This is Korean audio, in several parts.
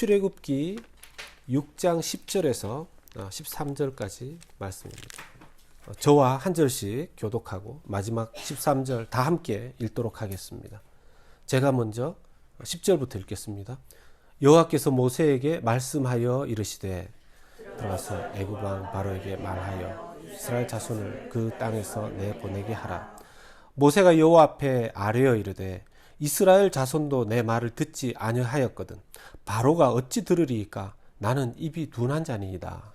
출애굽기 6장 10절에서 13절까지 말씀입니다. 저와 한 절씩 교독하고 마지막 13절 다 함께 읽도록 하겠습니다. 제가 먼저 10절부터 읽겠습니다. 여호와께서 모세에게 말씀하여 이르시되 들어가서 애굽 왕 바로에게 말하여 이스라엘 자손을 그 땅에서 내보내게 하라. 모세가 여호와 앞에 아뢰어 이르되 이스라엘 자손도 내 말을 듣지 아니하였거든 바로가 어찌 들으리이까? 나는 입이 둔한 자니이다.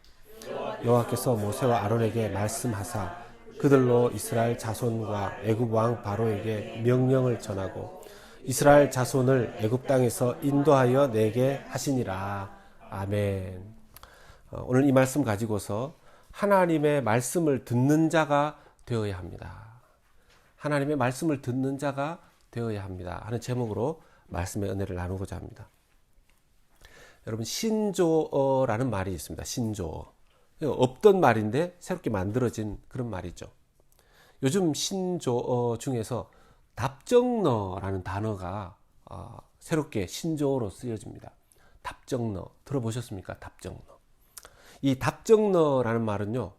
여호와께서 모세와 아론에게 말씀하사 그들로 이스라엘 자손과 애굽 왕 바로에게 명령을 전하고 이스라엘 자손을 애굽 땅에서 인도하여 내게 하시니라. 아멘. 오늘 이 말씀 가지고서 하나님의 말씀을 듣는 자가 되어야 합니다. 하나님의 말씀을 듣는 자가 되어야 합니다 하는 제목으로 말씀의 은혜를 나누고자 합니다. 여러분, 신조어라는 말이 있습니다. 신조어. 없던 말인데 새롭게 만들어진 그런 말이죠. 요즘 신조어 중에서 답정너라는 단어가 새롭게 신조어로 쓰여집니다. 답정너 들어보셨습니까? 답정너. 이 답정너라는 말은요,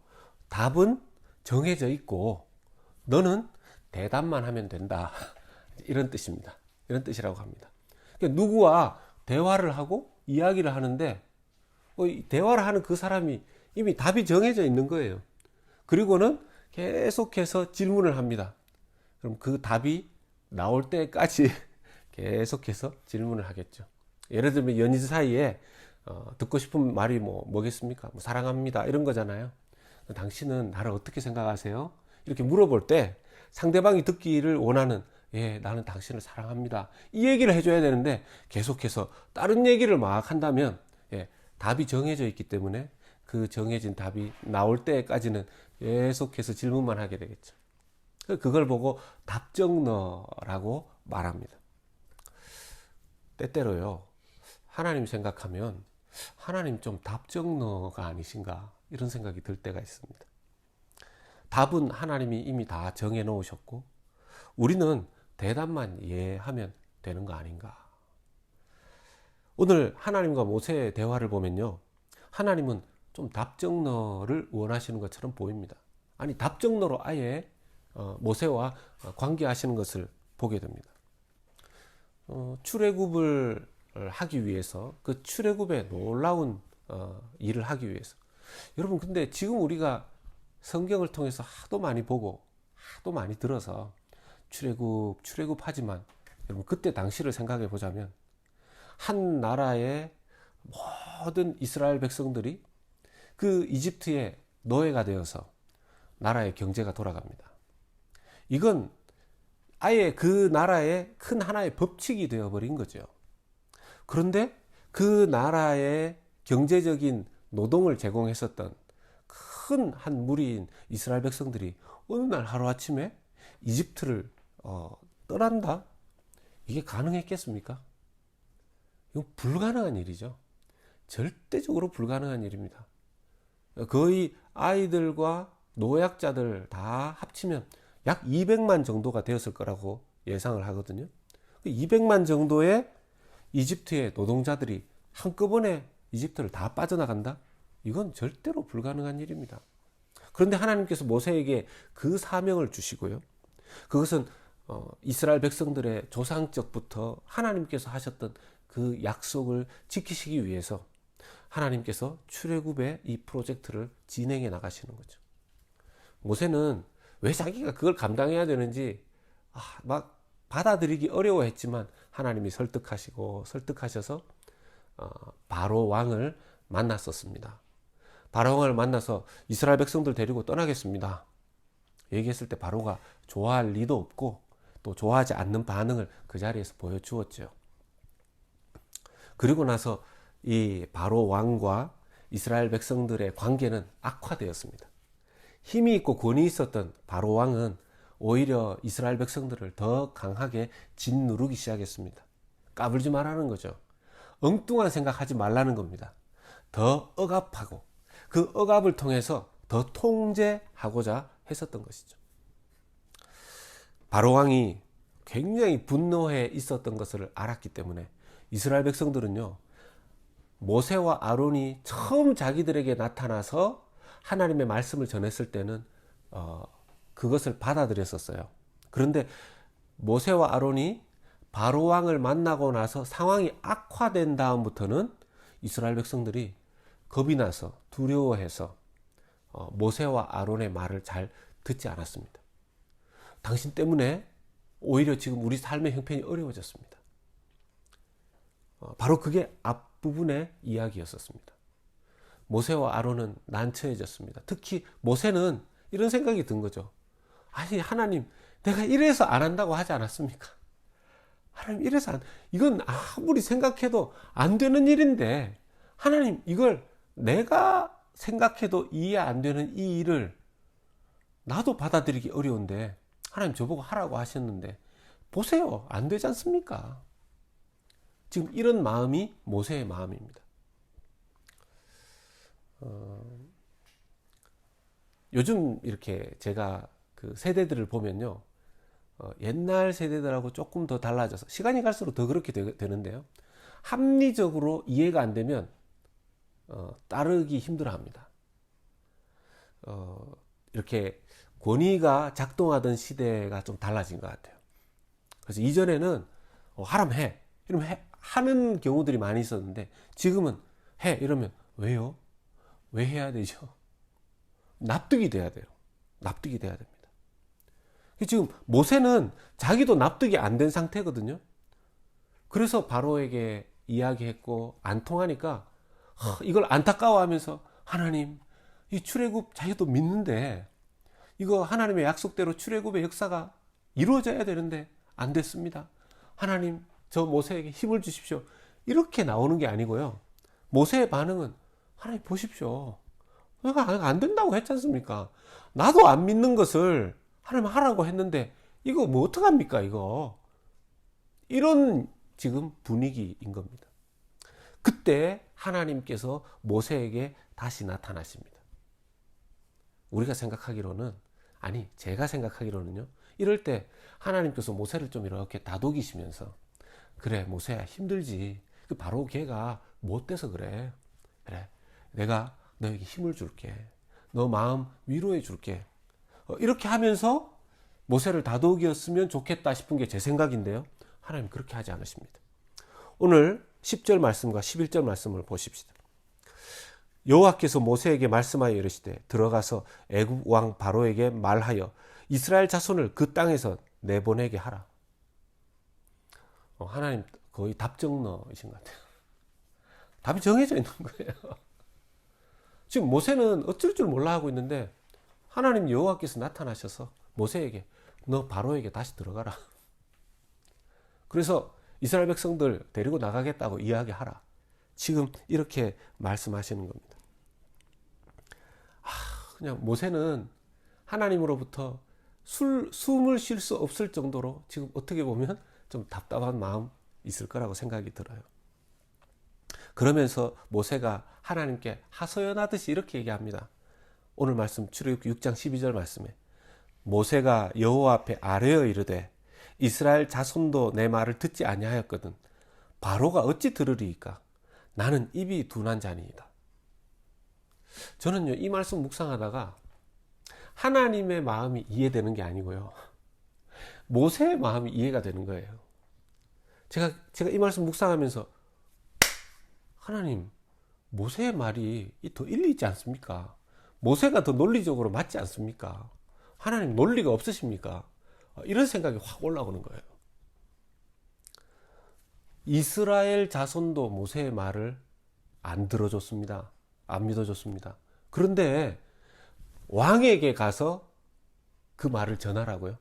답은 정해져 있고 너는 대답만 하면 된다, 이런 뜻입니다. 이런 뜻이라고 합니다. 그러니까 누구와 대화를 하고 이야기를 하는데 대화를 하는 그 사람이 이미 답이 정해져 있는 거예요. 그리고는 계속해서 질문을 합니다. 그럼 그 답이 나올 때까지 계속해서 질문을 하겠죠. 예를 들면 연인 사이에 듣고 싶은 말이 뭐겠습니까? 사랑합니다, 이런 거잖아요. 당신은 나를 어떻게 생각하세요? 이렇게 물어볼 때 상대방이 듣기를 원하는, 예, 나는 당신을 사랑합니다, 이 얘기를 해줘야 되는데 계속해서 다른 얘기를 막 한다면, 예, 답이 정해져 있기 때문에 그 정해진 답이 나올 때까지는 계속해서 질문만 하게 되겠죠. 그걸 보고 답정너라고 말합니다. 때때로요, 하나님 생각하면 하나님 좀 답정너가 아니신가, 이런 생각이 들 때가 있습니다. 답은 하나님이 이미 다 정해 놓으셨고 우리는 대답만 이해하면 되는 거 아닌가. 오늘 하나님과 모세의 대화를 보면요, 하나님은 좀 답정너를 원하시는 것처럼 보입니다. 아니, 답정너로 아예 모세와 관계하시는 것을 보게 됩니다. 출애굽을 하기 위해서, 그 출애굽의 놀라운 일을 하기 위해서, 여러분, 근데 지금 우리가 성경을 통해서 하도 많이 보고 하도 많이 들어서 출애굽하지만, 여러분, 그때 당시를 생각해 보자면 한 나라의 모든 이스라엘 백성들이 그 이집트의 노예가 되어서 나라의 경제가 돌아갑니다. 이건 아예 그 나라의 큰 하나의 법칙이 되어버린 거죠. 그런데 그 나라의 경제적인 노동을 제공했었던 큰 한 무리인 이스라엘 백성들이 어느 날 하루아침에 이집트를 떠난다? 이게 가능했겠습니까? 이건 불가능한 일이죠. 절대적으로 불가능한 일입니다. 거의 아이들과 노약자들 다 합치면 약 200만 정도가 되었을 거라고 예상을 하거든요. 200만 정도의 이집트의 노동자들이 한꺼번에 이집트를 다 빠져나간다? 이건 절대로 불가능한 일입니다. 그런데 하나님께서 모세에게 그 사명을 주시고요, 그것은 이스라엘 백성들의 조상적부터 하나님께서 하셨던 그 약속을 지키시기 위해서 하나님께서 출애굽의 이 프로젝트를 진행해 나가시는 거죠. 모세는 왜 자기가 그걸 감당해야 되는지 막 받아들이기 어려워했지만 하나님이 설득하셔서 바로 왕을 만났었습니다. 바로 왕을 만나서 이스라엘 백성들 데리고 떠나겠습니다 얘기했을 때 바로가 좋아할 리도 없고 또 좋아하지 않는 반응을 그 자리에서 보여주었죠. 그리고 나서 이 바로 왕과 이스라엘 백성들의 관계는 악화되었습니다. 힘이 있고 권위 있었던 바로 왕은 오히려 이스라엘 백성들을 더 강하게 짓누르기 시작했습니다. 까불지 말라는 거죠. 엉뚱한 생각하지 말라는 겁니다. 더 억압하고 그 억압을 통해서 더 통제하고자 했었던 것이죠. 바로 왕이 굉장히 분노해 있었던 것을 알았기 때문에 이스라엘 백성들은요, 모세와 아론이 처음 자기들에게 나타나서 하나님의 말씀을 전했을 때는 그것을 받아들였었어요. 그런데 모세와 아론이 바로 왕을 만나고 나서 상황이 악화된 다음부터는 이스라엘 백성들이 겁이 나서 두려워해서 모세와 아론의 말을 잘 듣지 않았습니다. 당신 때문에 오히려 지금 우리 삶의 형편이 어려워졌습니다. 바로 그게 앞부분의 이야기였었습니다. 모세와 아론은 난처해졌습니다. 특히 모세는 이런 생각이 든 거죠. 아니, 하나님, 내가 이래서 안 한다고 하지 않았습니까? 하나님, 이래서 이건 아무리 생각해도 안 되는 일인데, 하나님, 이걸 내가 생각해도 이해 안 되는 이 일을 나도 받아들이기 어려운데, 하나님 저보고 하라고 하셨는데, 보세요. 안 되지 않습니까? 지금 이런 마음이 모세의 마음입니다. 요즘 이렇게 제가 그 세대들을 보면요. 옛날 세대들하고 조금 더 달라져서 시간이 갈수록 더 그렇게 되는데요. 합리적으로 이해가 안 되면 따르기 힘들어 합니다. 이렇게 권위가 작동하던 시대가 좀 달라진 것 같아요. 그래서 이전에는 하라면 해. 이러면 하는 경우들이 많이 있었는데 지금은 해. 이러면 왜요? 왜 해야 되죠? 납득이 돼야 돼요. 납득이 돼야 됩니다. 지금 모세는 자기도 납득이 안 된 상태거든요. 그래서 바로에게 이야기했고 안 통하니까 이걸 안타까워하면서 하나님, 이 출애굽 자기도 믿는데 이거 하나님의 약속대로 출애굽의 역사가 이루어져야 되는데 안 됐습니다. 하나님, 저 모세에게 힘을 주십시오. 이렇게 나오는 게 아니고요. 모세의 반응은 하나님 보십시오. 내가 안 된다고 했지 않습니까? 나도 안 믿는 것을 하나님 하라고 했는데 이거 뭐 어떡합니까 이거. 이런 지금 분위기인 겁니다. 그때 하나님께서 모세에게 다시 나타나십니다. 우리가 생각하기로는, 아니 제가 생각하기로는요, 이럴 때 하나님께서 모세를 좀 이렇게 다독이시면서 그래 모세야 힘들지, 바로 걔가 못돼서 그래, 내가 너에게 힘을 줄게, 너 마음 위로해 줄게, 이렇게 하면서 모세를 다독이었으면 좋겠다 싶은 게 제 생각인데요, 하나님 그렇게 하지 않으십니다. 오늘 10절 말씀과 11절 말씀을 보십시다. 여호와께서 모세에게 말씀하여 이르시되 들어가서 애굽 왕 바로에게 말하여 이스라엘 자손을 그 땅에서 내보내게 하라. 하나님 거의 답정너이신 것 같아요. 답이 정해져 있는 거예요. 지금 모세는 어쩔 줄 몰라 하고 있는데 하나님 여호와께서 나타나셔서 모세에게 너 바로에게 다시 들어가라. 그래서 이스라엘 백성들 데리고 나가겠다고 이야기하라. 지금 이렇게 말씀하시는 겁니다. 그냥 모세는 하나님으로부터 숨을 쉴 수 없을 정도로 지금 어떻게 보면 좀 답답한 마음 있을 거라고 생각이 들어요. 그러면서 모세가 하나님께 하소연하듯이 이렇게 얘기합니다. 오늘 말씀 출애굽기 6장 12절 말씀에 모세가 여호와 앞에 아뢰어 이르되 이스라엘 자손도 내 말을 듣지 아니하였거든 바로가 어찌 들으리이까? 나는 입이 둔한 자니이다. 저는요, 이 말씀 묵상하다가 하나님의 마음이 이해되는 게 아니고요, 모세의 마음이 이해가 되는 거예요. 제가 이 말씀 묵상하면서 하나님, 모세의 말이 더 일리 있지 않습니까? 모세가 더 논리적으로 맞지 않습니까? 하나님 논리가 없으십니까? 이런 생각이 확 올라오는 거예요. 이스라엘 자손도 모세의 말을 안 들어줬습니다. 안 믿어줬습니다. 그런데 왕에게 가서 그 말을 전하라고요?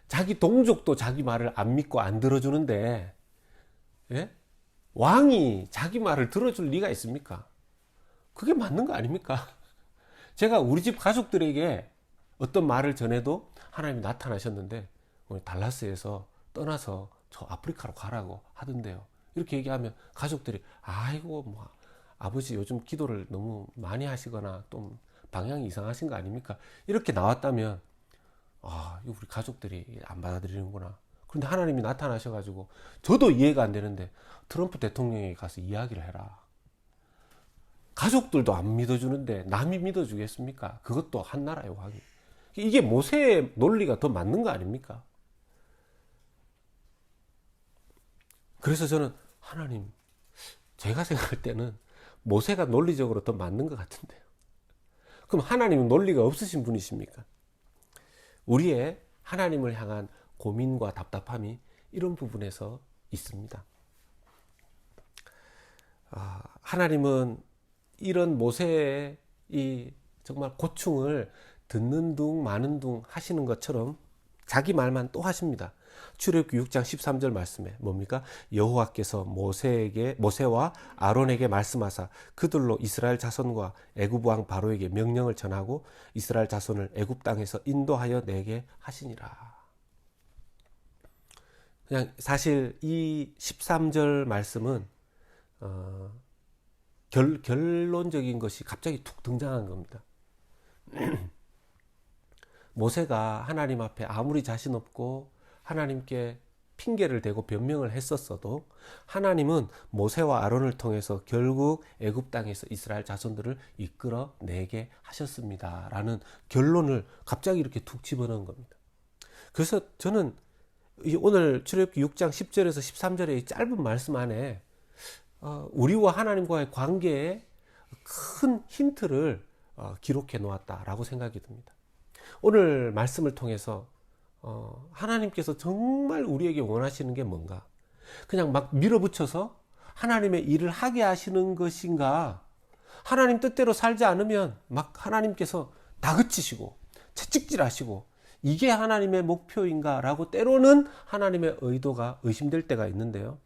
자기 동족도 자기 말을 안 믿고 안 들어주는데, 예? 왕이 자기 말을 들어줄 리가 있습니까? 그게 맞는 거 아닙니까? 제가 우리 집 가족들에게 어떤 말을 전해도 하나님이 나타나셨는데 달라스에서 떠나서 저 아프리카로 가라고 하던데요. 이렇게 얘기하면 가족들이 아이고 뭐 아버지 요즘 기도를 너무 많이 하시거나 좀 방향이 이상하신 거 아닙니까? 이렇게 나왔다면 우리 가족들이 안 받아들이는구나. 그런데 하나님이 나타나셔가지고 저도 이해가 안 되는데 트럼프 대통령에게 가서 이야기를 해라. 가족들도 안 믿어주는데 남이 믿어주겠습니까? 그것도 한 나라의 왕이. 이게 모세의 논리가 더 맞는 거 아닙니까? 그래서 저는 하나님, 제가 생각할 때는 모세가 논리적으로 더 맞는 것 같은데요. 그럼 하나님은 논리가 없으신 분이십니까? 우리의 하나님을 향한 고민과 답답함이 이런 부분에서 있습니다. 하나님은 이런 모세의 이 정말 고충을 듣는 둥 마는 둥 하시는 것처럼 자기 말만 또 하십니다. 출애굽기 6장 13절 말씀에 뭡니까? 여호와께서 모세와 아론에게 말씀하사 그들로 이스라엘 자손과 애굽 왕 바로에게 명령을 전하고 이스라엘 자손을 애굽 땅에서 인도하여 내게 하시니라. 그냥 사실 이 13절 말씀은 결론적인 것이 갑자기 툭 등장한 겁니다. 모세가 하나님 앞에 아무리 자신 없고 하나님께 핑계를 대고 변명을 했었어도 하나님은 모세와 아론을 통해서 결국 애굽 땅에서 이스라엘 자손들을 이끌어 내게 하셨습니다. 라는 결론을 갑자기 이렇게 툭 집어넣은 겁니다. 그래서 저는 오늘 출애굽기 6장 10절에서 13절의 이 짧은 말씀 안에 우리와 하나님과의 관계에 큰 힌트를 기록해 놓았다라고 생각이 듭니다. 오늘 말씀을 통해서 하나님께서 정말 우리에게 원하시는 게 뭔가? 그냥 막 밀어붙여서 하나님의 일을 하게 하시는 것인가? 하나님 뜻대로 살지 않으면 막 하나님께서 다그치시고 채찍질하시고 이게 하나님의 목표인가? 라고 때로는 하나님의 의도가 의심될 때가 있는데요.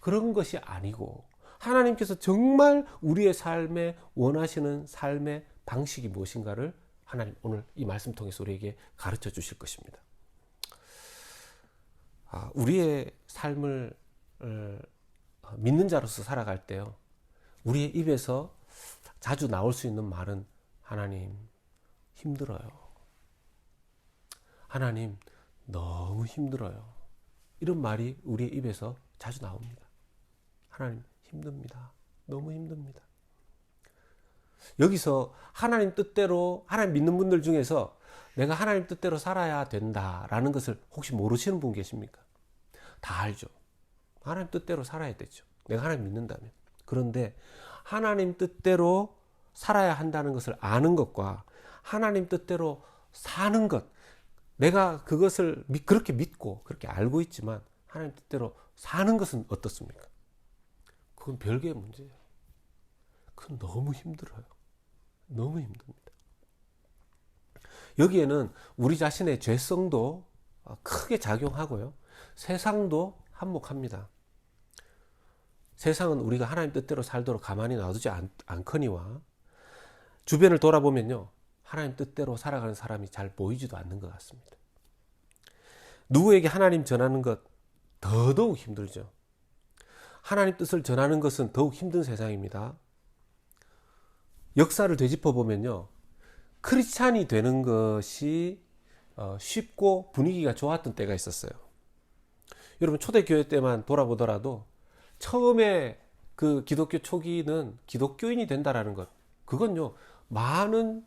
그런 것이 아니고 하나님께서 정말 우리의 삶에 원하시는 삶의 방식이 무엇인가를 하나님 오늘 이 말씀 통해서 우리에게 가르쳐 주실 것입니다. 우리의 삶을 믿는 자로서 살아갈 때요, 우리의 입에서 자주 나올 수 있는 말은 하나님 힘들어요. 하나님 너무 힘들어요. 이런 말이 우리의 입에서 자주 나옵니다. 하나님 힘듭니다. 너무 힘듭니다. 여기서 하나님 뜻대로, 하나님 믿는 분들 중에서 내가 하나님 뜻대로 살아야 된다라는 것을 혹시 모르시는 분 계십니까? 다 알죠. 하나님 뜻대로 살아야 되죠. 내가 하나님 믿는다면. 그런데 하나님 뜻대로 살아야 한다는 것을 아는 것과 하나님 뜻대로 사는 것, 내가 그것을 그렇게 믿고 그렇게 알고 있지만 하나님 뜻대로 사는 것은 어떻습니까? 그건 별개의 문제예요. 그건 너무 힘들어요. 너무 힘듭니다. 여기에는 우리 자신의 죄성도 크게 작용하고요, 세상도 한몫합니다. 세상은 우리가 하나님 뜻대로 살도록 가만히 놔두지 않거니와 주변을 돌아보면요, 하나님 뜻대로 살아가는 사람이 잘 보이지도 않는 것 같습니다. 누구에게 하나님 전하는 것 더더욱 힘들죠. 하나님 뜻을 전하는 것은 더욱 힘든 세상입니다. 역사를 되짚어 보면요, 크리스찬이 되는 것이 쉽고 분위기가 좋았던 때가 있었어요. 여러분 초대교회 때만 돌아보더라도 처음에 그 기독교 초기는 기독교인이 된다라는 것, 그건요 많은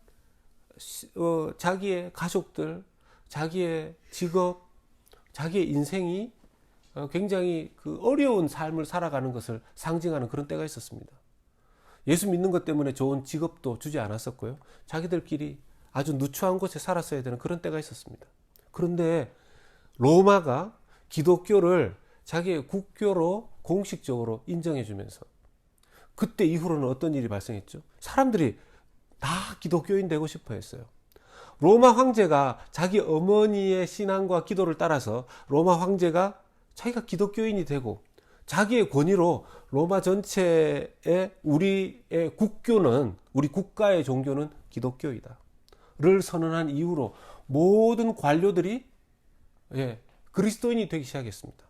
자기의 가족들, 자기의 직업, 자기의 인생이 굉장히 그 어려운 삶을 살아가는 것을 상징하는 그런 때가 있었습니다. 예수 믿는 것 때문에 좋은 직업도 주지 않았었고요, 자기들끼리 아주 누추한 곳에 살았어야 되는 그런 때가 있었습니다. 그런데 로마가 기독교를 자기의 국교로 공식적으로 인정해 주면서 그때 이후로는 어떤 일이 발생했죠? 사람들이 다 기독교인 되고 싶어 했어요. 로마 황제가 자기 어머니의 신앙과 기도를 따라서 로마 황제가 자기가 기독교인이 되고 자기의 권위로 로마 전체의 우리의 국교는, 우리 국가의 종교는 기독교이다 를 선언한 이후로 모든 관료들이 그리스도인이 되기 시작했습니다.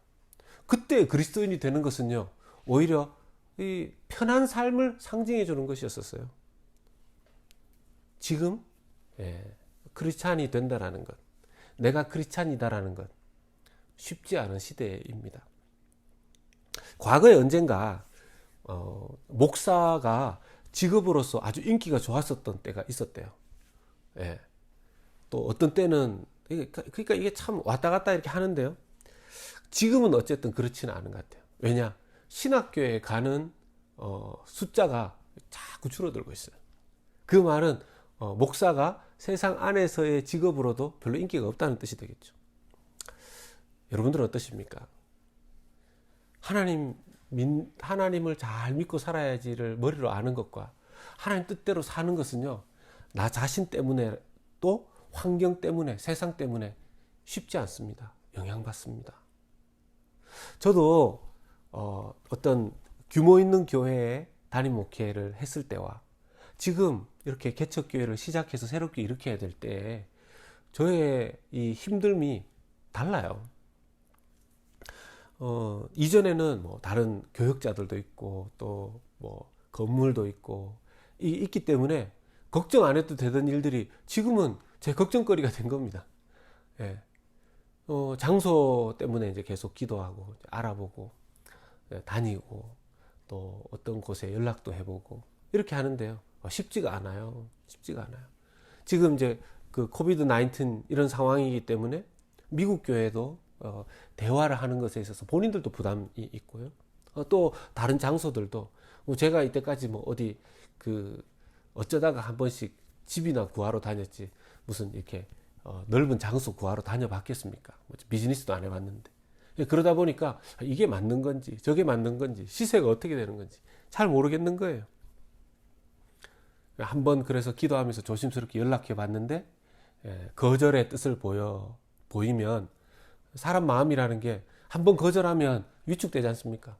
그때 그리스도인이 되는 것은요, 오히려 이 편한 삶을 상징해 주는 것이었어요. 지금 크리스찬이 된다라는 것, 내가 크리스찬이다라는 것, 쉽지 않은 시대입니다. 과거에 언젠가 목사가 직업으로서 아주 인기가 좋았었던 때가 있었대요. 예. 또 어떤 때는 그러니까 이게 참 왔다 갔다 이렇게 하는데요. 지금은 어쨌든 그렇지는 않은 것 같아요. 왜냐? 신학교에 가는 숫자가 자꾸 줄어들고 있어요. 그 말은 목사가 세상 안에서의 직업으로도 별로 인기가 없다는 뜻이 되겠죠. 여러분들은 어떠십니까? 하나님을 잘 믿고 살아야지를 머리로 아는 것과 하나님 뜻대로 사는 것은요, 나 자신 때문에 또 환경 때문에, 세상 때문에 쉽지 않습니다. 영향받습니다. 저도 어떤 규모 있는 교회에 담임 목회를 했을 때와 지금 이렇게 개척교회를 시작해서 새롭게 일으켜야 될 때 저의 이 힘듦이 달라요. 이전에는 뭐 다른 교역자들도 있고 또 뭐 건물도 있고 있기 때문에 걱정 안 해도 되던 일들이 지금은 제 걱정거리가 된 겁니다. 예. 장소 때문에 이제 계속 기도하고 알아보고 다니고 또 어떤 곳에 연락도 해보고 이렇게 하는데요. 쉽지가 않아요. 쉽지가 않아요. 지금 이제 그 코비드 19 이런 상황이기 때문에 미국 교회도 대화를 하는 것에 있어서 본인들도 부담이 있고요. 또 다른 장소들도 제가 이때까지 뭐 어디 어쩌다가 한 번씩 집이나 구하러 다녔지 무슨 이렇게 넓은 장소 구하러 다녀봤겠습니까? 비즈니스도 안 해봤는데. 그러다 보니까 이게 맞는 건지 저게 맞는 건지 시세가 어떻게 되는 건지 잘 모르겠는 거예요. 한번 그래서 기도하면서 조심스럽게 연락해 봤는데 거절의 뜻을 보이면 사람 마음이라는 게 한번 거절하면 위축되지 않습니까?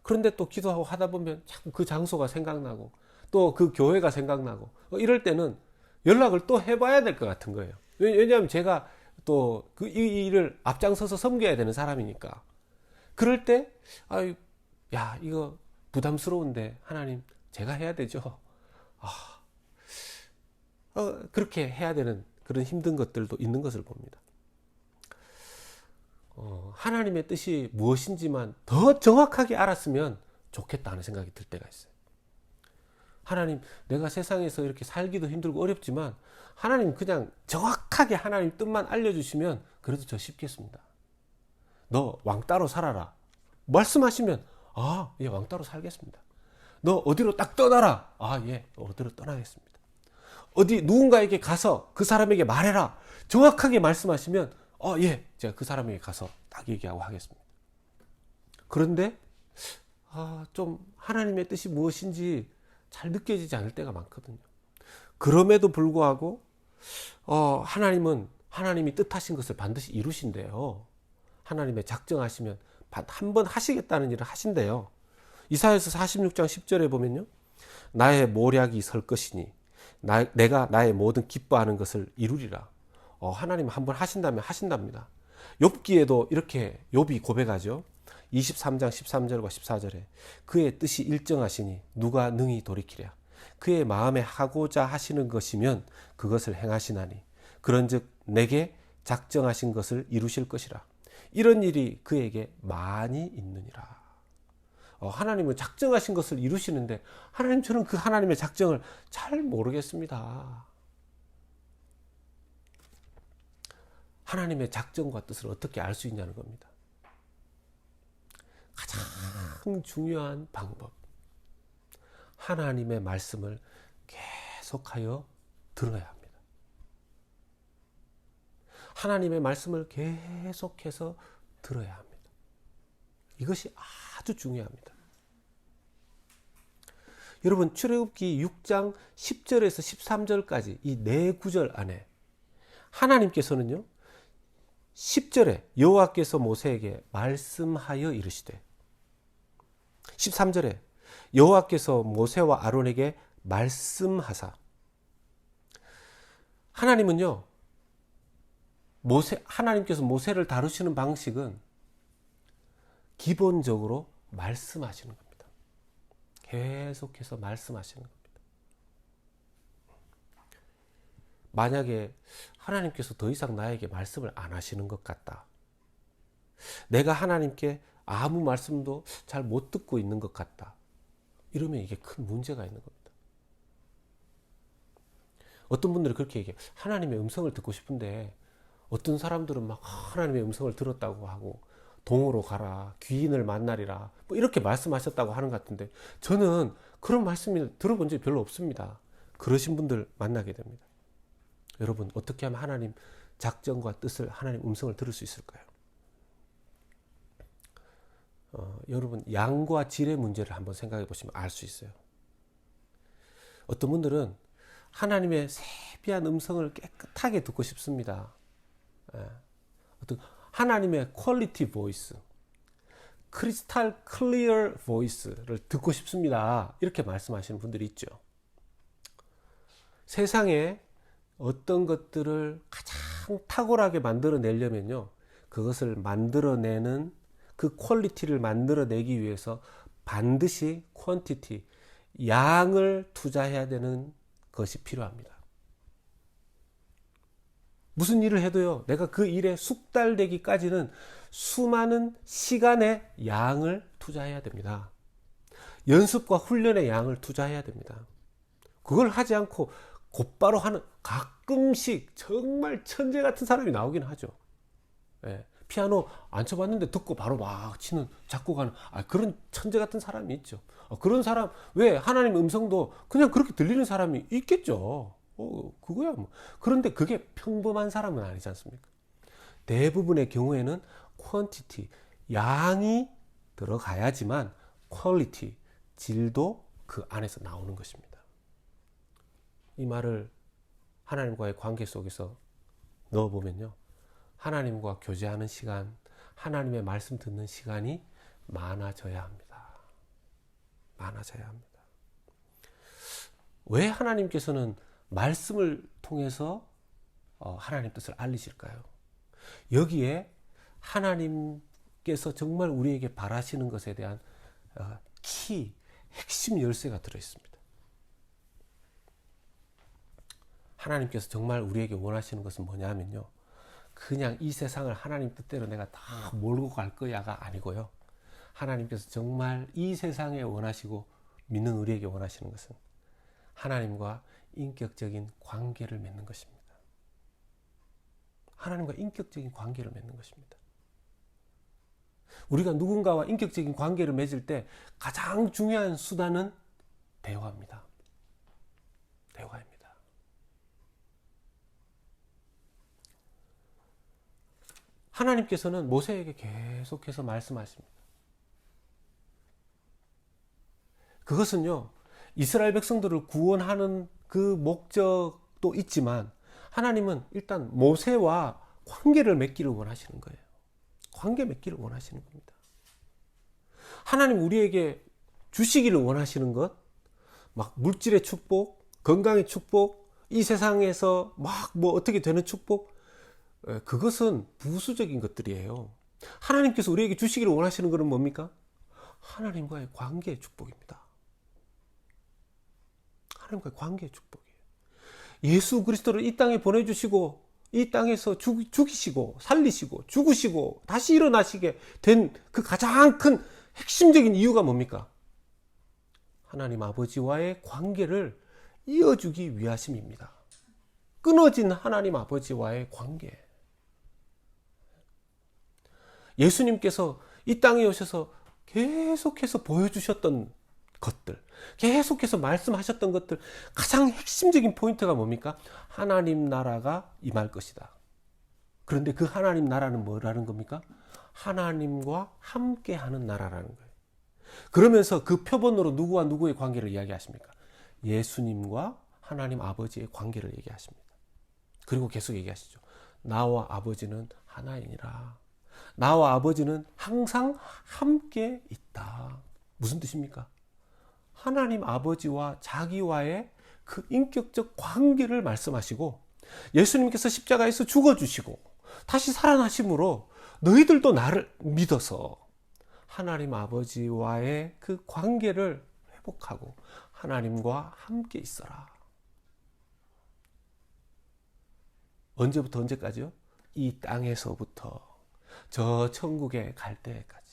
그런데 또 기도하고 하다 보면 자꾸 그 장소가 생각나고 또 그 교회가 생각나고 이럴 때는 연락을 또 해봐야 될 것 같은 거예요. 왜냐하면 제가 또 이 일을 앞장서서 섬겨야 되는 사람이니까. 그럴 때 야 이거 부담스러운데 하나님 제가 해야 되죠. 그렇게 해야 되는 그런 힘든 것들도 있는 것을 봅니다. 하나님의 뜻이 무엇인지만 더 정확하게 알았으면 좋겠다는 생각이 들 때가 있어요. 하나님, 내가 세상에서 이렇게 살기도 힘들고 어렵지만 하나님 그냥 정확하게 하나님 뜻만 알려주시면 그래도 저 쉽겠습니다. 너 왕따로 살아라. 말씀하시면 예, 왕따로 살겠습니다. 너 어디로 딱 떠나라. 예, 어디로 떠나겠습니다. 어디 누군가에게 가서 그 사람에게 말해라. 정확하게 말씀하시면 예, 제가 그 사람에게 가서 딱 얘기하고 하겠습니다. 그런데 좀 하나님의 뜻이 무엇인지 잘 느껴지지 않을 때가 많거든요. 그럼에도 불구하고 하나님은 하나님이 뜻하신 것을 반드시 이루신대요. 하나님의 작정하시면 한번 하시겠다는 일을 하신대요. 이사야서 46장 10절에 보면요. 나의 모략이 설 것이니 내가 나의 모든 기뻐하는 것을 이루리라. 하나님 한번 하신다면 하신답니다. 욥기에도 이렇게 욥이 고백하죠. 23장 13절과 14절에 그의 뜻이 일정하시니 누가 능히 돌이키랴. 그의 마음에 하고자 하시는 것이면 그것을 행하시나니 그런즉 내게 작정하신 것을 이루실 것이라. 이런 일이 그에게 많이 있느니라. 하나님은 작정하신 것을 이루시는데 하나님 저는 그 하나님의 작정을 잘 모르겠습니다. 하나님의 작정과 뜻을 어떻게 알 수 있냐는 겁니다. 가장 중요한 방법. 하나님의 말씀을 계속하여 들어야 합니다. 하나님의 말씀을 계속해서 들어야 합니다. 이것이 아주 중요합니다. 여러분 출애굽기 6장 10절에서 13절까지 이 네 구절 안에 하나님께서는요 10절에 여호와께서 모세에게 말씀하여 이르시되 13절에 여호와께서 모세와 아론에게 말씀하사. 하나님은요 하나님께서 모세를 다루시는 방식은 기본적으로 말씀하시는 겁니다. 계속해서 말씀하시는 겁니다. 만약에 하나님께서 더 이상 나에게 말씀을 안 하시는 것 같다. 내가 하나님께 아무 말씀도 잘 못 듣고 있는 것 같다. 이러면 이게 큰 문제가 있는 겁니다. 어떤 분들이 그렇게 얘기해요. 하나님의 음성을 듣고 싶은데 어떤 사람들은 막 하나님의 음성을 들었다고 하고 동으로 가라, 귀인을 만나리라 뭐 이렇게 말씀하셨다고 하는 것 같은데 저는 그런 말씀을 들어본 적이 별로 없습니다. 그러신 분들 만나게 됩니다. 여러분 어떻게 하면 하나님 작정과 뜻을, 하나님 음성을 들을 수 있을까요? 여러분 양과 질의 문제를 한번 생각해 보시면 알 수 있어요. 어떤 분들은 하나님의 세비한 음성을 깨끗하게 듣고 싶습니다. 어떤 하나님의 퀄리티 보이스, 크리스탈 클리어 보이스를 듣고 싶습니다. 이렇게 말씀하시는 분들이 있죠. 세상에 어떤 것들을 가장 탁월하게 만들어내려면요, 그것을 만들어내는 그 퀄리티를 만들어내기 위해서 반드시 퀀티티, 양을 투자해야 되는 것이 필요합니다. 무슨 일을 해도요, 내가 그 일에 숙달되기까지는 수많은 시간의 양을 투자해야 됩니다. 연습과 훈련의 양을 투자해야 됩니다. 그걸 하지 않고 곧바로 하는, 가끔씩 정말 천재 같은 사람이 나오긴 하죠. 예, 피아노 안 쳐봤는데 듣고 바로 막 치는 작곡하는 그런 천재 같은 사람이 있죠. 그런 사람, 왜 하나님 음성도 그냥 그렇게 들리는 사람이 있겠죠. 그거야 뭐. 그런데 그게 평범한 사람은 아니지 않습니까? 대부분의 경우에는 퀀티티, 양이 들어가야지만 퀄리티, 질도 그 안에서 나오는 것입니다. 이 말을 하나님과의 관계 속에서 넣어보면요, 하나님과 교제하는 시간, 하나님의 말씀 듣는 시간이 많아져야 합니다. 많아져야 합니다. 왜 하나님께서는 말씀을 통해서 하나님 뜻을 알리실까요? 여기에 하나님께서 정말 우리에게 바라시는 것에 대한 핵심 열쇠가 들어있습니다. 하나님께서 정말 우리에게 원하시는 것은 뭐냐면요, 그냥 이 세상을 하나님 뜻대로 내가 다 몰고 갈 거야가 아니고요, 하나님께서 정말 이 세상에 원하시고 믿는 우리에게 원하시는 것은 하나님과 인격적인 관계를 맺는 것입니다. 하나님과 인격적인 관계를 맺는 것입니다. 우리가 누군가와 인격적인 관계를 맺을 때 가장 중요한 수단은 대화입니다. 대화입니다. 하나님께서는 모세에게 계속해서 말씀하십니다. 그것은요, 이스라엘 백성들을 구원하는 그 목적도 있지만 하나님은 일단 모세와 관계를 맺기를 원하시는 거예요. 관계 맺기를 원하시는 겁니다. 하나님 우리에게 주시기를 원하시는 것, 막 물질의 축복, 건강의 축복, 이 세상에서 막 뭐 어떻게 되는 축복, 그것은 부수적인 것들이에요. 하나님께서 우리에게 주시기를 원하시는 것은 뭡니까? 하나님과의 관계의 축복입니다. 하나님과의 관계의 축복이에요. 예수 그리스도를 이 땅에 보내주시고 이 땅에서 죽이시고 살리시고 죽으시고 다시 일어나시게 된 그 가장 큰 핵심적인 이유가 뭡니까? 하나님 아버지와의 관계를 이어주기 위하심입니다. 끊어진 하나님 아버지와의 관계. 예수님께서 이 땅에 오셔서 계속해서 보여주셨던 것들, 계속해서 말씀하셨던 것들, 가장 핵심적인 포인트가 뭡니까? 하나님 나라가 임할 것이다. 그런데 그 하나님 나라는 뭐라는 겁니까? 하나님과 함께 하는 나라라는 거예요. 그러면서 그 표본으로 누구와 누구의 관계를 이야기하십니까? 예수님과 하나님 아버지의 관계를 얘기하십니다. 그리고 계속 얘기하시죠. 나와 아버지는 하나이니라. 나와 아버지는 항상 함께 있다. 무슨 뜻입니까? 하나님 아버지와 자기와의 그 인격적 관계를 말씀하시고, 예수님께서 십자가에서 죽어주시고 다시 살아나심으로 너희들도 나를 믿어서 하나님 아버지와의 그 관계를 회복하고 하나님과 함께 있어라. 언제부터 언제까지요? 이 땅에서부터 저 천국에 갈 때까지.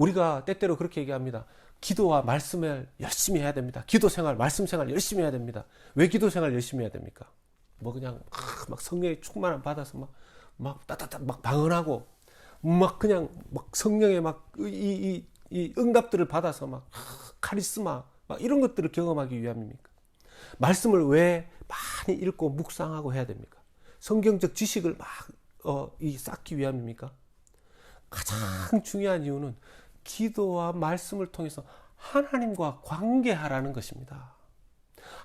우리가 때때로 그렇게 얘기합니다. 기도와 말씀을 열심히 해야 됩니다. 기도 생활, 말씀 생활 열심히 해야 됩니다. 왜 기도 생활 열심히 해야 됩니까? 뭐 그냥 막 성령의 충만함 받아서 막 따따따 막 방언하고 막 그냥 막 성령의 막 이 응답들을 받아서 막 카리스마 막 이런 것들을 경험하기 위함입니까? 말씀을 왜 많이 읽고 묵상하고 해야 됩니까? 성경적 지식을 막 쌓기 위함입니까? 가장 중요한 이유는 기도와 말씀을 통해서 하나님과 관계하라는 것입니다.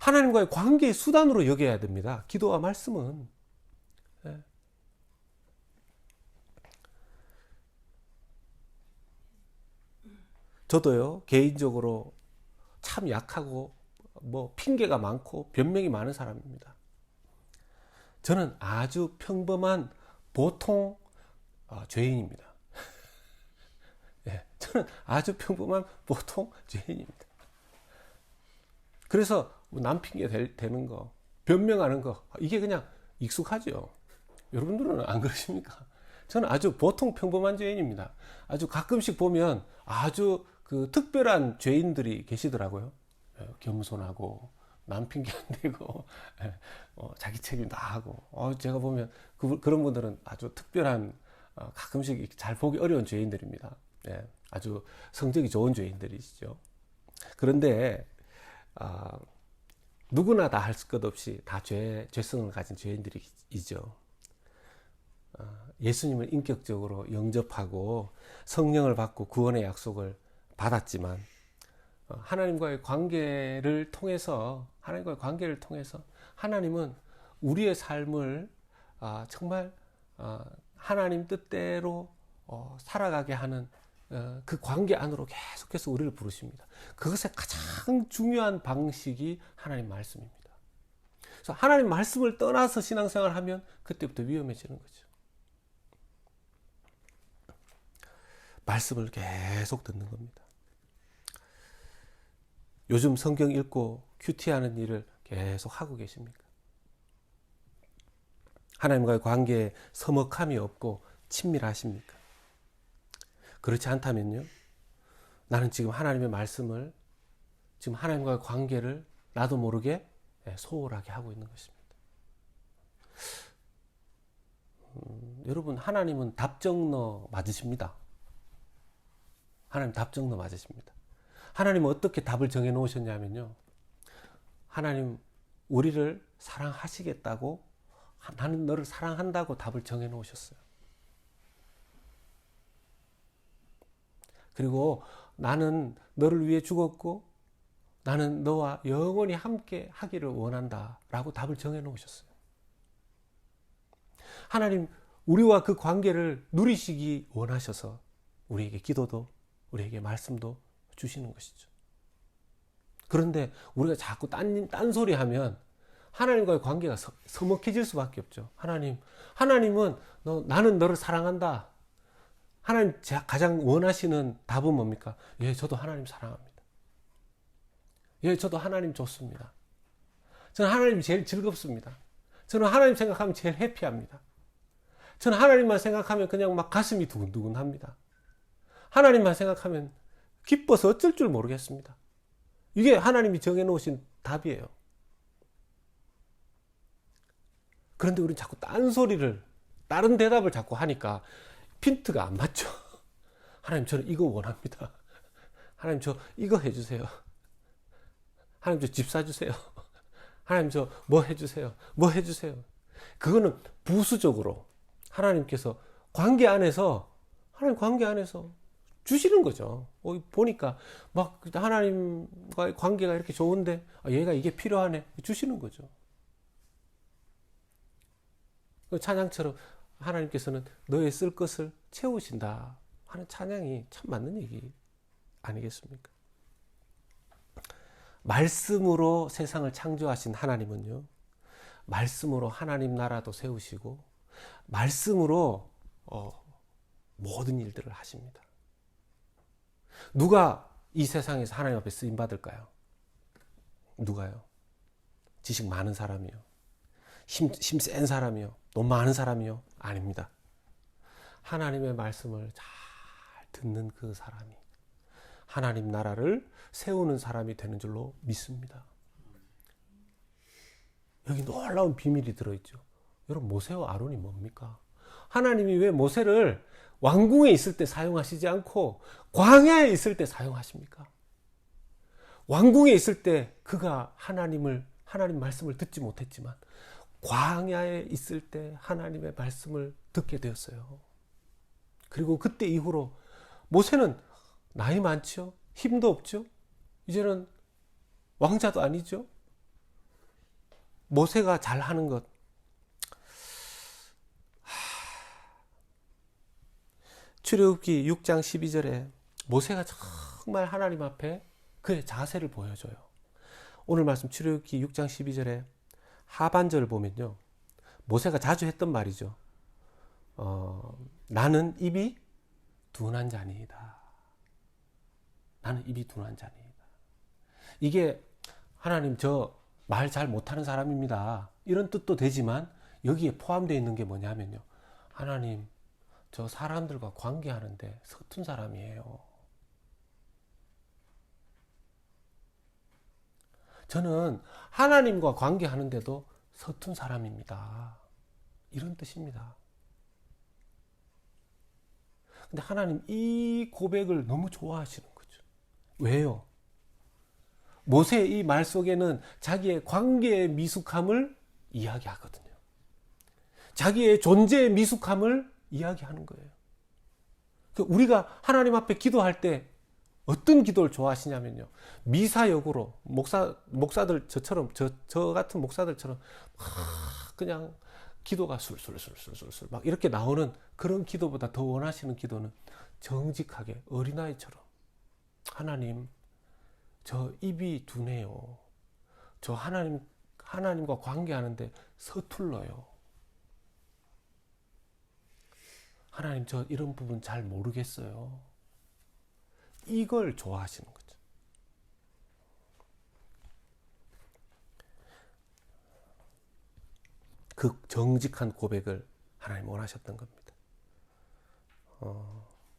하나님과의 관계의 수단으로 여겨야 됩니다. 기도와 말씀은. 예. 저도요, 개인적으로 참 약하고 뭐 핑계가 많고 변명이 많은 사람입니다. 저는 아주 평범한 보통 죄인입니다. 예, 저는 아주 평범한 보통 죄인입니다. 그래서 남 핑계 대는 거, 변명하는 거, 이게 그냥 익숙하죠. 여러분들은 안 그러십니까? 저는 아주 보통 평범한 죄인입니다. 아주 가끔씩 보면 아주 그 특별한 죄인들이 계시더라고요. 겸손하고 남 핑계 안 대고 자기 책임 다 하고 제가 보면 그런 분들은 아주 특별한 가끔씩 잘 보기 어려운 죄인들입니다. 예, 아주 성적이 좋은 죄인들이시죠. 그런데 누구나 다 할 것 없이 다 죄성을 가진 죄인들이죠. 예수님을 인격적으로 영접하고 성령을 받고 구원의 약속을 받았지만 하나님과의 관계를 통해서 하나님은 우리의 삶을 정말 하나님 뜻대로 살아가게 하는 그 관계 안으로 계속해서 우리를 부르십니다. 그것의 가장 중요한 방식이 하나님 말씀입니다. 그래서 하나님 말씀을 떠나서 신앙생활을 하면 그때부터 위험해지는 거죠. 말씀을 계속 듣는 겁니다. 요즘 성경 읽고 큐티하는 일을 계속 하고 계십니까? 하나님과의 관계에 서먹함이 없고 친밀하십니까? 그렇지 않다면요, 나는 지금 하나님의 말씀을, 지금 하나님과의 관계를 나도 모르게 소홀하게 하고 있는 것입니다. 여러분, 하나님은 답정너 맞으십니다. 하나님 답정너 맞으십니다. 하나님은 어떻게 답을 정해 놓으셨냐면요, 하나님 우리를 사랑하시겠다고, 나는 너를 사랑한다고 답을 정해 놓으셨어요. 그리고 나는 너를 위해 죽었고 나는 너와 영원히 함께 하기를 원한다 라고 답을 정해 놓으셨어요. 하나님 우리와 그 관계를 누리시기 원하셔서 우리에게 기도도 우리에게 말씀도 주시는 것이죠. 그런데 우리가 자꾸 딴소리 하면 하나님과의 관계가 서먹해질 수밖에 없죠. 하나님은 나는 너를 사랑한다. 하나님 가장 원하시는 답은 뭡니까? 예, 저도 하나님 사랑합니다. 예, 저도 하나님 좋습니다. 저는 하나님이 제일 즐겁습니다. 저는 하나님 생각하면 제일 해피합니다. 저는 하나님만 생각하면 그냥 막 가슴이 두근두근합니다. 하나님만 생각하면 기뻐서 어쩔 줄 모르겠습니다. 이게 하나님이 정해놓으신 답이에요. 그런데 우리는 자꾸 딴소리를, 다른 대답을 자꾸 하니까 핀트가 안 맞죠. 하나님 저는 이거 원합니다. 하나님 저 이거 해주세요. 하나님 저 집 사주세요. 하나님 저 뭐 해주세요. 뭐 해주세요. 그거는 부수적으로 하나님께서 하나님 관계 안에서 주시는 거죠. 보니까 막 하나님과의 관계가 이렇게 좋은데 얘가 이게 필요하네 주시는 거죠. 찬양처럼 하나님께서는 너의 쓸 것을 채우신다 하는 찬양이 참 맞는 얘기 아니겠습니까? 말씀으로 세상을 창조하신 하나님은요, 말씀으로 하나님 나라도 세우시고 말씀으로 모든 일들을 하십니다. 누가 이 세상에서 하나님 앞에 쓰임 받을까요? 누가요? 지식 많은 사람이요, 힘 센 사람이요, 돈 많은 사람이요? 아닙니다. 하나님의 말씀을 잘 듣는 그 사람이 하나님 나라를 세우는 사람이 되는 줄로 믿습니다. 여기 놀라운 비밀이 들어있죠. 여러분, 모세와 아론이 뭡니까? 하나님이 왜 모세를 왕궁에 있을 때 사용하시지 않고 광야에 있을 때 사용하십니까? 왕궁에 있을 때 그가 하나님 말씀을 듣지 못했지만 광야에 있을 때 하나님의 말씀을 듣게 되었어요. 그리고 그때 이후로 모세는 나이 많죠? 힘도 없죠? 이제는 왕자도 아니죠? 모세가 잘하는 것, 출애굽기 6장 12절에 모세가 정말 하나님 앞에 그의 자세를 보여줘요. 오늘 말씀 출애굽기 6장 12절에 하반절을 보면요, 모세가 자주 했던 말이죠. 나는 입이 둔한 자니이다. 나는 입이 둔한 자니이다. 이게 하나님, 저 말 잘 못하는 사람입니다, 이런 뜻도 되지만 여기에 포함되어 있는 게 뭐냐면요, 하나님, 저 사람들과 관계하는데 서툰 사람이에요. 저는 하나님과 관계하는데도 서툰 사람입니다, 이런 뜻입니다. 근데 하나님 이 고백을 너무 좋아하시는 거죠. 왜요? 모세의 이 말 속에는 자기의 관계의 미숙함을 이야기하거든요. 자기의 존재의 미숙함을 이야기하는 거예요. 우리가 하나님 앞에 기도할 때 어떤 기도를 좋아하시냐면요, 미사역으로 목사들 저처럼 저 같은 목사들처럼 그냥 기도가 술술술술술 막 이렇게 나오는 그런 기도보다 더 원하시는 기도는 정직하게 어린아이처럼, 하나님, 저 입이 둔해요. 저 하나님과 관계하는데 서툴러요. 하나님, 저 이런 부분 잘 모르겠어요. 이걸 좋아하시는 거죠. 그 정직한 고백을 하나님 원하셨던 겁니다.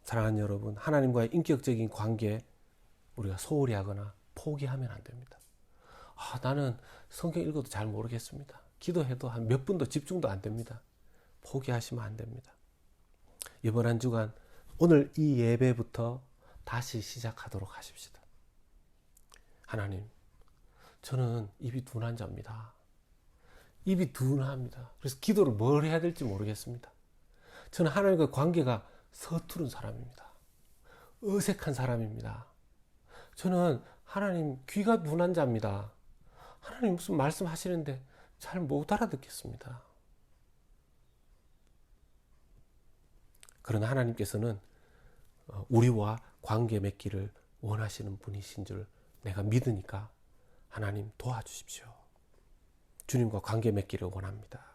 사랑하는 여러분, 하나님과의 인격적인 관계 우리가 소홀히 하거나 포기하면 안 됩니다. 나는 성경 읽어도 잘 모르겠습니다, 기도해도 한 몇 분도 집중도 안 됩니다. 포기하시면 안 됩니다. 이번 한 주간 오늘 이 예배부터 다시 시작하도록 하십시다. 하나님, 저는 입이 둔한 자입니다. 입이 둔합니다. 그래서 기도를 뭘 해야 될지 모르겠습니다. 저는 하나님과 관계가 서투른 사람입니다. 어색한 사람입니다. 저는 하나님 귀가 둔한 자입니다. 하나님 무슨 말씀하시는데 잘 못 알아듣겠습니다. 그러나 하나님께서는 우리와 관계 맺기를 원하시는 분이신 줄 내가 믿으니까 하나님 도와주십시오. 주님과 관계 맺기를 원합니다.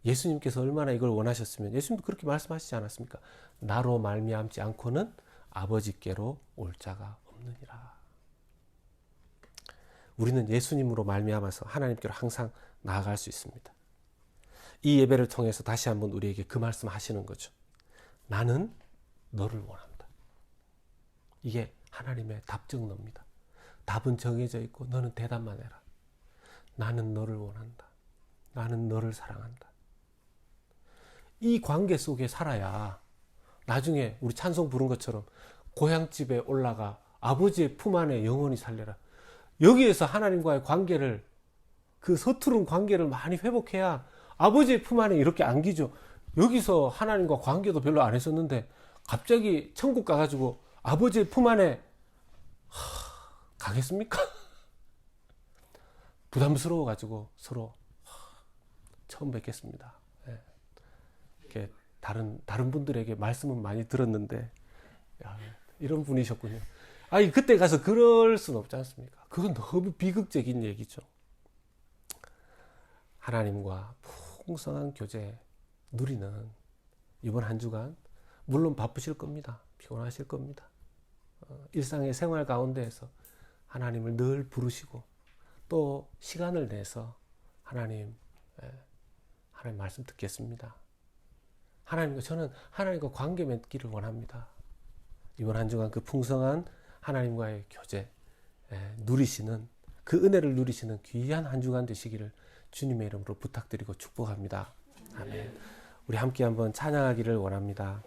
예수님께서 얼마나 이걸 원하셨으면 예수님도 그렇게 말씀하시지 않았습니까? 나로 말미암지 않고는 아버지께로 올 자가 없느니라. 우리는 예수님으로 말미암아서 하나님께로 항상 나아갈 수 있습니다. 이 예배를 통해서 다시 한번 우리에게 그 말씀 하시는 거죠. 나는 너를 원한다. 이게 하나님의 답정너입니다. 답은 정해져 있고 너는 대답만 해라. 나는 너를 원한다. 나는 너를 사랑한다. 이 관계 속에 살아야 나중에 우리 찬송 부른 것처럼 고향집에 올라가 아버지의 품 안에 영원히 살려라. 여기에서 하나님과의 관계를, 그 서투른 관계를 많이 회복해야 아버지의 품 안에 이렇게 안기죠. 여기서 하나님과 관계도 별로 안 했었는데 갑자기 천국 가가지고 아버지의 품 안에 가겠습니까? 부담스러워가지고 서로 처음 뵙겠습니다. 네. 이렇게 다른 분들에게 말씀은 많이 들었는데, 야, 이런 분이셨군요. 아니, 그때 가서 그럴 수는 없지 않습니까? 그건 너무 비극적인 얘기죠. 하나님과 풍성한 교제 누리는 이번 한 주간, 물론 바쁘실 겁니다. 피곤하실 겁니다. 일상의 생활 가운데에서 하나님을 늘 부르시고 또 시간을 내서 하나님 말씀 듣겠습니다. 저는 하나님과 관계 맺기를 원합니다. 이번 한 주간 그 풍성한 하나님과의 교제 누리시는 그 은혜를 누리시는 귀한 한 주간 되시기를 주님의 이름으로 부탁드리고 축복합니다. 아멘. 우리 함께 한번 찬양하기를 원합니다.